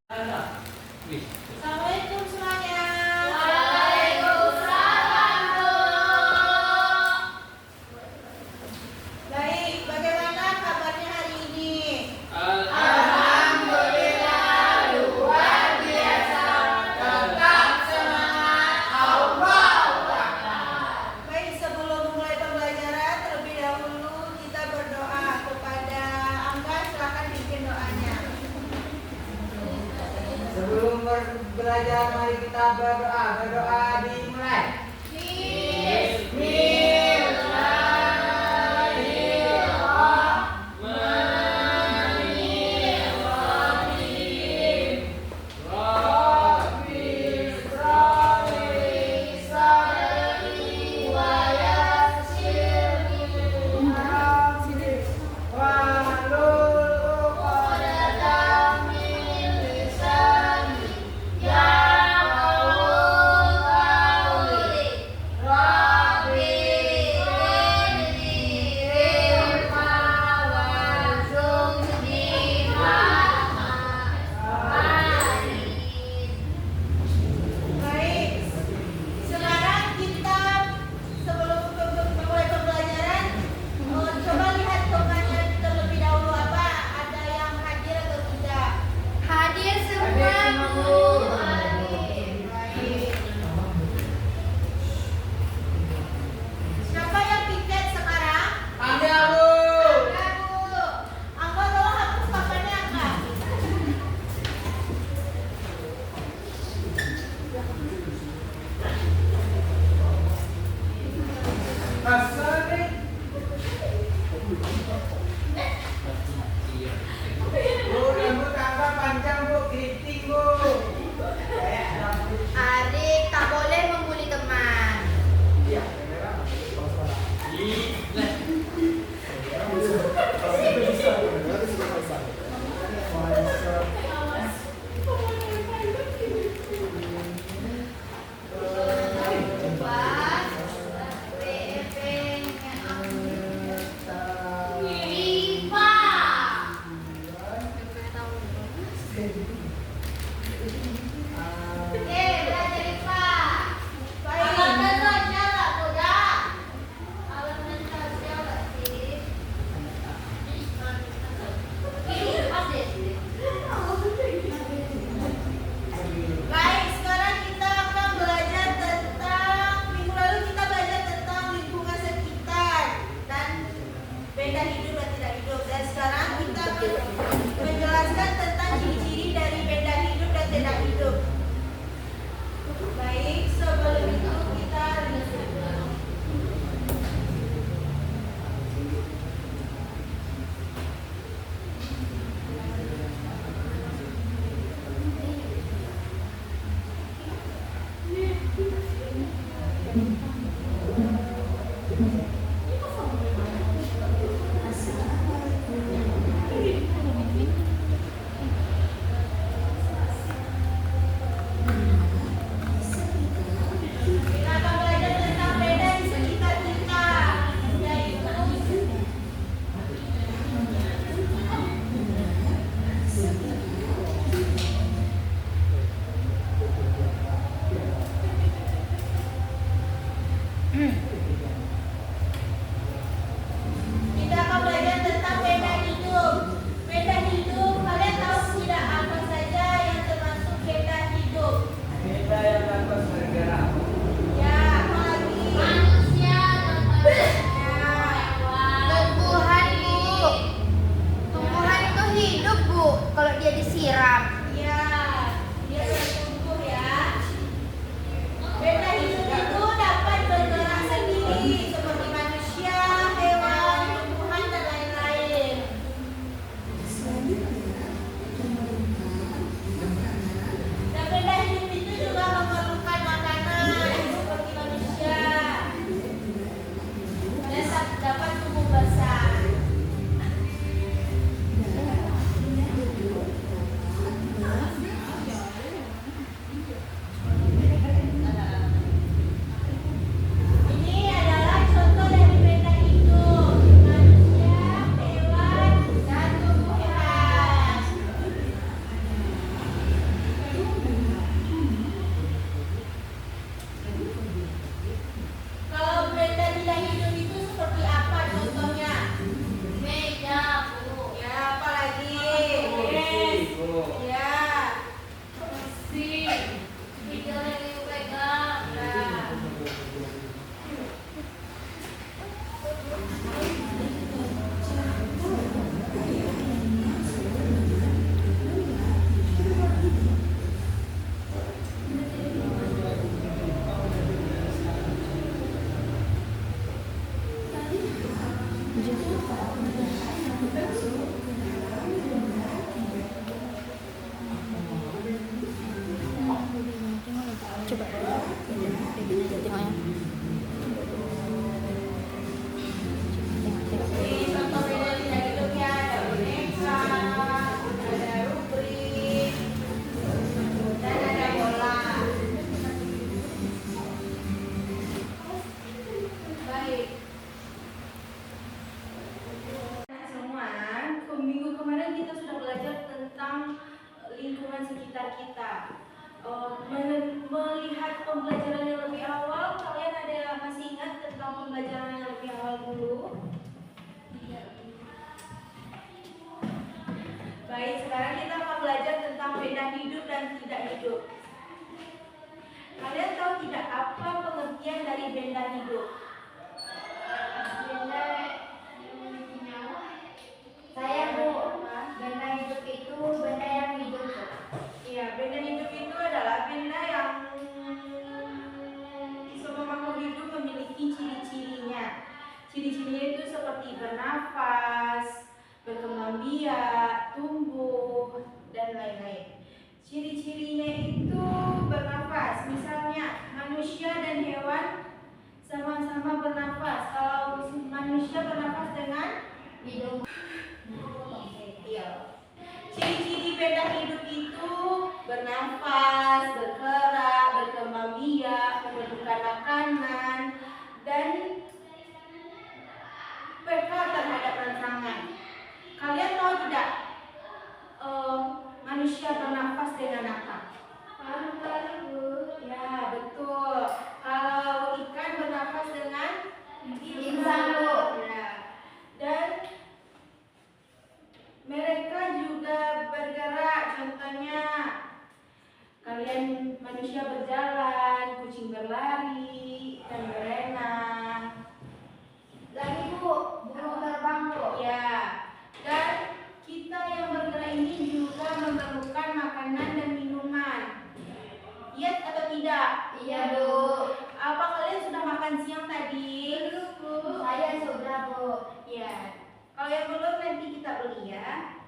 Assalamualaikum semuanya. Waalaikumsalam, Bu. Baik, bagaimana kabarnya hari ini? Alhamdulillah, luar biasa. Tetap semangat, Allahu Akbar. Baik, sebelum mulai pembelajaran terlebih dahulu kita berdoa kepada Angga. Silakan pimpin doanya. Sebelum belajar, mari kita berdoa. Berdoa dimulai. Bismillahirrahmanirrahim. Rabbi isra'li sadri wa yassirli amri Wahlul uqdatam min lisani yafqahu qawli. Rabbi zidni ilma warzuqni Baik, sekarang kita sebelum memulai pembelajaran, coba lihat tokannya terlebih dahulu apa ada yang hadir atau tidak. hadir semua, Bu. Baik. Siapa yang piket sekarang? Ada, Bu. Angga, Bu. Angga, tolong hapus papannya, Angga. Asal Bu, rambut Angga panjang, Bu. Keriting, Bu. Adik tak boleh membuli teman. Iya. Baik, sekarang kita akan belajar tentang minggu lalu kita belajar tentang lingkungan sekitar dan benda hidup dan tidak hidup. Dan sekarang kita akan menjelaskan tentang ciri-ciri dari benda hidup dan tidak hidup. Baik, sebelum itu kita kita akan belajar tentang benda di sekitar kita, yaitu kita akan belajar tentang benda hidup. Benda hidup, kalian tahu tidak apa saja yang termasuk benda hidup? Benda yang dapat bergerak. Ya, apalagi Manusia dan ya, tumbuhan, Bu. Tumbuhan itu hidup, Bu, kalau dia disiram. ya, dia bertumbuh ya. Benda hidup itu dapat bergerak sendiri seperti manusia, hewan, tumbuhan dan lain-lain. Dan benda hidup itu juga memerlukan makanan seperti manusia. Dan dapat tumbuh besar. Coba. Tengok ya. Ini contoh beda tidak hidup ya, ada boneka, ada rubrik, dan ada bola. Baik. Semua, minggu kemarin kita sudah belajar tentang lingkungan sekitar kita. Melihat pembelajaran yang lebih awal, kalian ada masih ingat tentang pembelajaran yang lebih awal dulu? Baik, sekarang kita akan belajar tentang benda hidup dan tidak hidup. Kalian tahu tidak apa pengertian dari benda hidup? Benda yang memiliki nyawa. Saya Bu, benda hidup itu benda yang hidup. Iya, benda hidup itu adalah benda yang semua makhluk hidup memiliki ciri-cirinya. Ciri-cirinya itu seperti bernafas, berkembang biak, tumbuh, dan lain-lain. Ciri-cirinya itu bernafas. Misalnya manusia dan hewan sama-sama bernafas. Kalau manusia bernafas dengan Hidung. iya. Ciri-ciri benda hidup itu bernafas, bergerak, berkembang biak, membutuhkan makanan, dan peka terhadap rangsangan. Kalian tahu tidak manusia bernafas dengan apa? Paru-paru. Ya, betul. Kalau ikan bernafas dengan Insang, Bu. Ya. Dan mereka juga bergerak. Contohnya, kalian manusia berjalan, kucing berlari, dan berenang. Lagi Bu, burung terbang Bu. Ya, dan kita yang bergerak ini juga memerlukan makanan dan minuman. Iya atau tidak? Iya Bu. Apa kalian sudah makan siang tadi? Bu. Saya sudah Bu. Ya. Kalau yang belum nanti kita beli ya.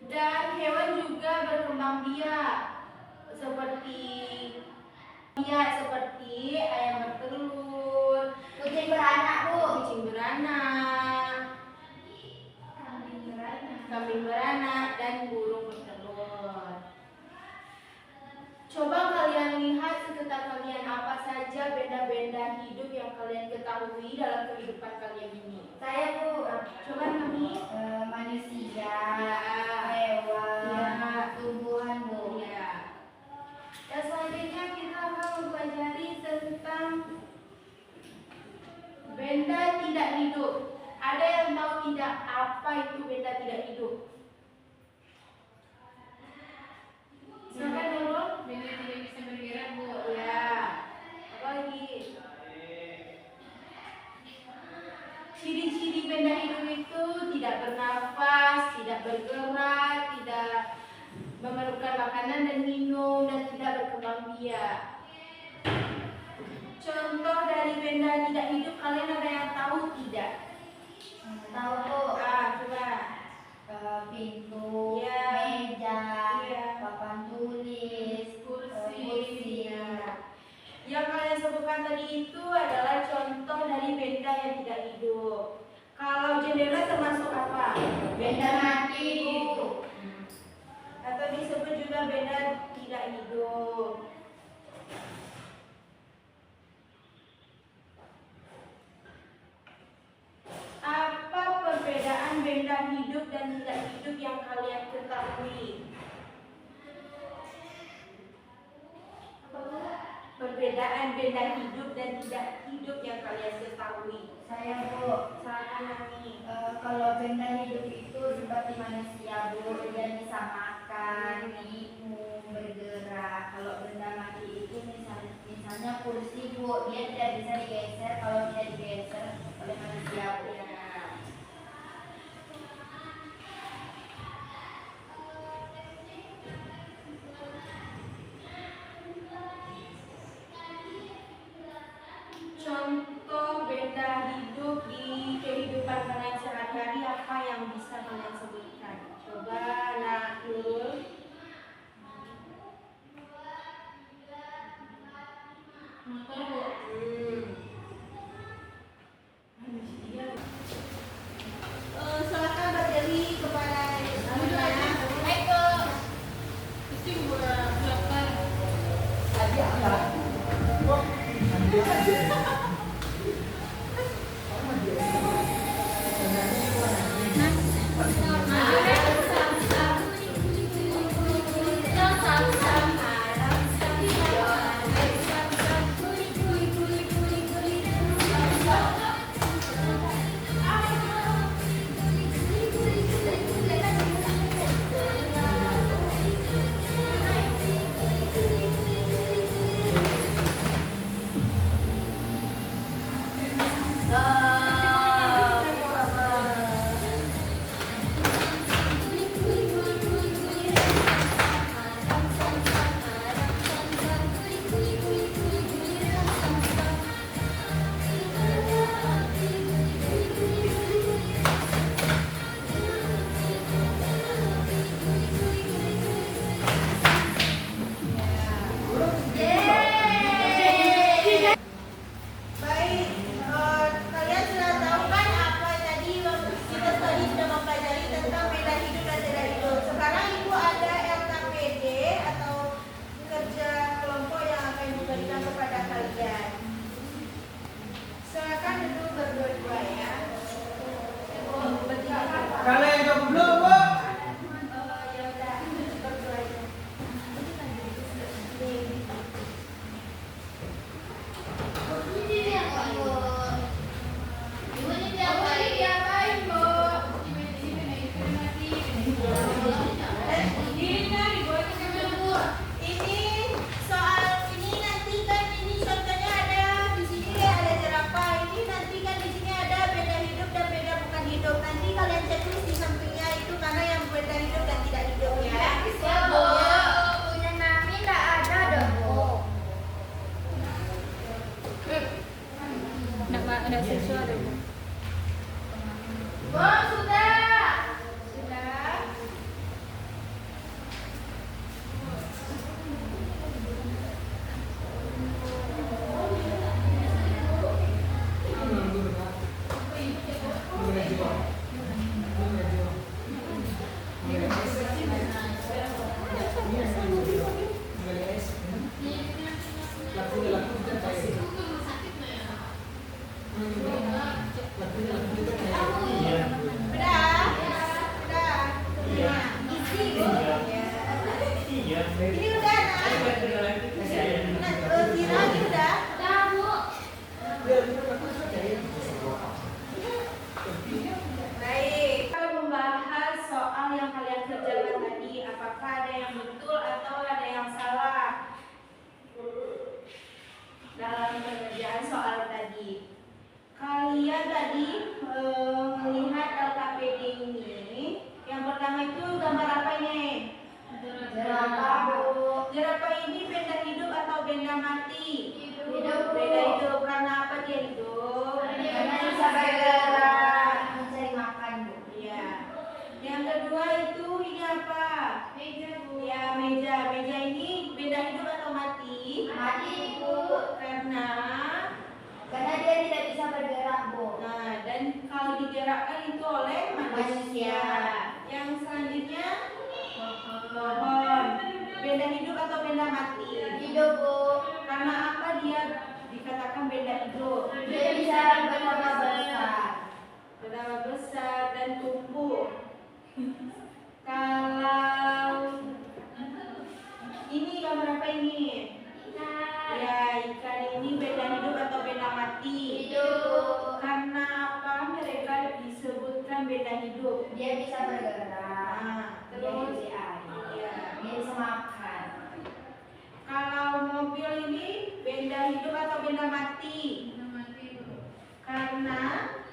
Dan hewan juga berkembang biak seperti ayam bertelur, Kucing beranak Bu. kucing beranak, kambing beranak, dan burung bertelur. Coba kalian lihat sekitar kalian apa saja benda-benda hidup yang kalian ketahui dalam kehidupan kalian ini. Saya Bu. Coba kami. Manusia, Ya. hewan, Ya. tumbuhan Bu. Ya. Dan selanjutnya kita akan mempelajari tentang benda tidak hidup. Ada yang tahu tidak apa itu benda tidak hidup? Silakan dulu. Benda tidak bisa bergerak Bu. Ya. Apa lagi? Ciri-ciri benda hidup itu tidak bernafas, tidak bergerak, tidak memerlukan makanan dan minum, dan tidak berkembang biak. Contoh dari benda tidak hidup kalian ada yang tahu tidak? Tahu Bu. Coba. Pintu, Ya. meja, Ya. papan tulis, Kursi. Ya. Yang kalian sebutkan tadi itu adalah contoh dari benda yang tidak hidup. Kalau jendela termasuk apa? Benda mati Bu. Atau disebut juga benda tidak hidup. Apa perbedaan benda hidup dan tidak hidup yang kalian ketahui? Perbedaan benda hidup dan tidak hidup yang kalian ketahui. Saya Bu. Silakan Nani. Kalau benda hidup itu seperti manusia Bu, dia bisa makan, minum, bergerak. Kalau benda mati itu misalnya kursi Bu, dia tidak bisa digeser kalau tidak digeser oleh manusia Bu. Contoh Motor, Bu. Silakan berdiri kepada anak. Itu buat dokter. Baik, kalian sudah tahu kan apa tadi kita tadi sudah mempelajari tentang beda hidup dan tidak hidup. Sekarang ibu ada LKPD atau kerja kelompok yang akan diberikan kepada kalian. Silakan duduk berdua-dua ya. Kalau yang jawab belum, Bu. Ya udah, berdua aja. Ini soal ini nanti kan ini contohnya ada di sini ada jerapah. Ini nanti kan di sini ada beda hidup dan beda bukan hidup. Nanti kalian cek tulis di sampingnya itu karena yang beda hidup dan tidak hidup ya. Punya Nami nggak ada dong, Bu. Enggak sesuai ada, Bu. Bu, sudah. Sudah. Udah? Udah. Isi Bu. Ya. Ini udah nah. Zira ini udah. Udah, Bu. Baik. Kita membahas soal yang kalian kerjakan tadi. Apakah ada yang betul atau ada yang salah dalam pengerjaan soal tadi? Kalian tadi melihat LKPD ini. Yang pertama itu gambar apa ini? Jerapah, Bu. Jerapah ini benda hidup atau benda mati? Hidup, Bu. Benda hidup. Karena apa dia hidup? Karena bisa bergerak, mencari makan, Bu. Iya. Yang kedua itu ini apa? Meja, Bu. Ya, meja. Meja ini benda hidup atau mati? Mati, Bu. Karena Karena dia tidak bisa bergerak, Bu. nah, dan kalau digerakkan itu oleh manusia. Yang selanjutnya pohon. Benda hidup atau benda mati? Hidup, Bu. Karena apa dia dikatakan benda hidup? Dia bisa bertambah besar. Bertambah besar dan tumbuh. Kalau ini gambar apa ini? Ya, ikan ini benda hidup atau benda mati? Hidup. Karena apa mereka disebutkan benda hidup? Dia bisa bergerak. Nah, Dia terus di air. ya. Dia bisa makan. Kalau mobil ini benda hidup atau benda mati? Mati, Bu. Karena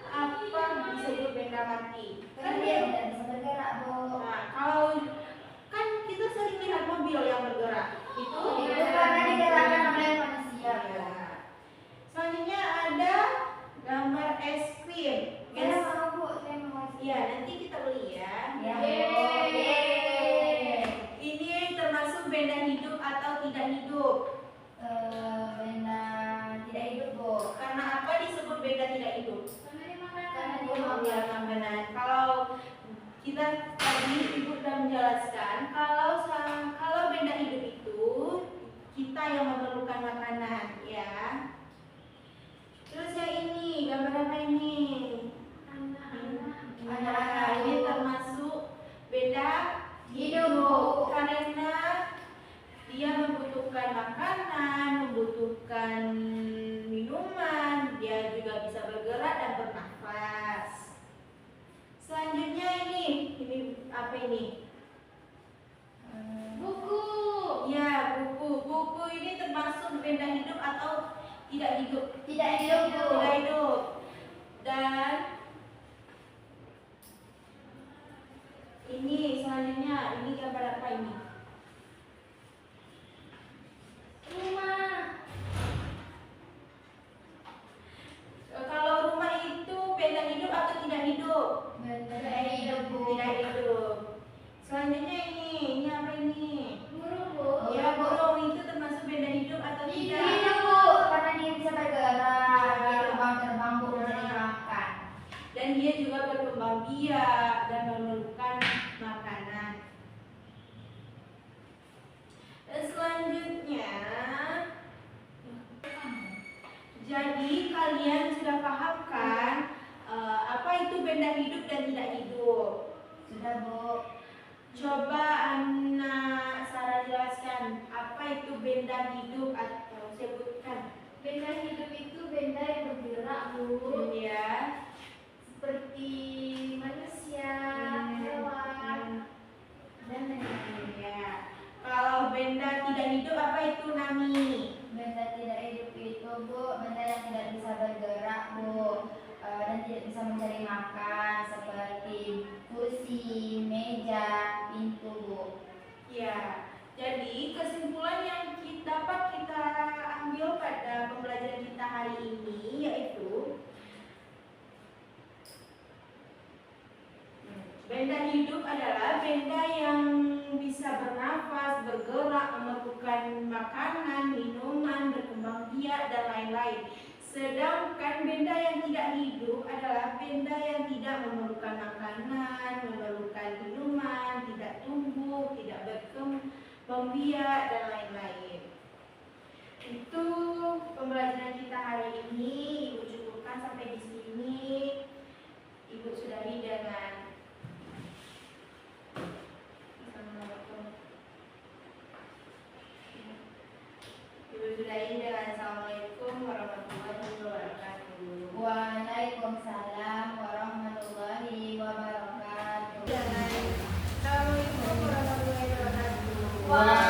apa disebut benda mati? Karena dia tidak bisa bergerak, Bu. Nah, kalau kan kita sering lihat mobil yang bergerak, itu Hidup karena digerakkan oleh manusia, Bu. Ya. Selanjutnya ada gambar es krim. Saya mau, Bu. Saya mau. Iya, nanti kita beli ya. Ya, Bu. Yeay. Ini termasuk benda hidup atau tidak hidup? Benda ya makanan. Kalau kita tadi ibu sudah menjelaskan kalau benda hidup itu kita yang memerlukan makanan ya. Terus yang ini gambar apa ini? Anak-anak ini termasuk benda hidup karena dia membutuhkan makanan, membutuhkan minuman, dia juga bisa bergerak dan bernafas. Selanjutnya ini apa ini? Buku. Ya, buku. Buku ini termasuk benda hidup atau tidak hidup? Tidak hidup, Bu. Tidak hidup. Dan ini selanjutnya, ini gambar apa ini? Rumah. Kalau rumah itu benda hidup atau tidak hidup? Tidak hidup, Bu. Tidak hidup. Selanjutnya ini apa ini? Burung, Bu. Ya, burung itu termasuk benda hidup atau tidak? Hidup, Bu. Karena dia bisa bergerak. Dia terbang-terbang, Bu, mencari makan. Dan dia juga berkembang biak dan memerlukan makanan. Dan selanjutnya, jadi kalian sudah paham kan apa itu benda hidup dan tidak hidup? Sudah, Bu. Coba anak Sarah jelaskan apa itu benda hidup atau sebutkan. Benda hidup itu benda yang bergerak, Bu. Ya. Seperti manusia, hewan, dan lain-lain. Ya. Kalau benda tidak hidup apa itu Nami? Benda tidak hidup itu, Bu, benda yang tidak bisa bergerak, Bu, dan tidak bisa mencari makan, seperti kursi, meja, pintu, Bu. Ya. Jadi kesimpulan yang dapat kita ambil pada pembelajaran kita hari ini yaitu benda hidup adalah benda yang bisa bernafas, bergerak, memerlukan makanan, minuman, berkembang biak, dan lain-lain. Sedangkan benda yang tidak hidup adalah benda yang tidak memerlukan makanan, memerlukan minuman, tidak tumbuh, tidak berkembang biak, dan lain-lain. Itu pembelajaran kita hari ini. Ibu cukupkan sampai di sini. Ibu sudahi dengan Assalamualaikum warahmatullahi wabarakatuh. Waalaikumsalam warahmatullahi wabarakatuh. Assalamualaikum warahmatullahi wabarakatuh. Waalaikumsalam.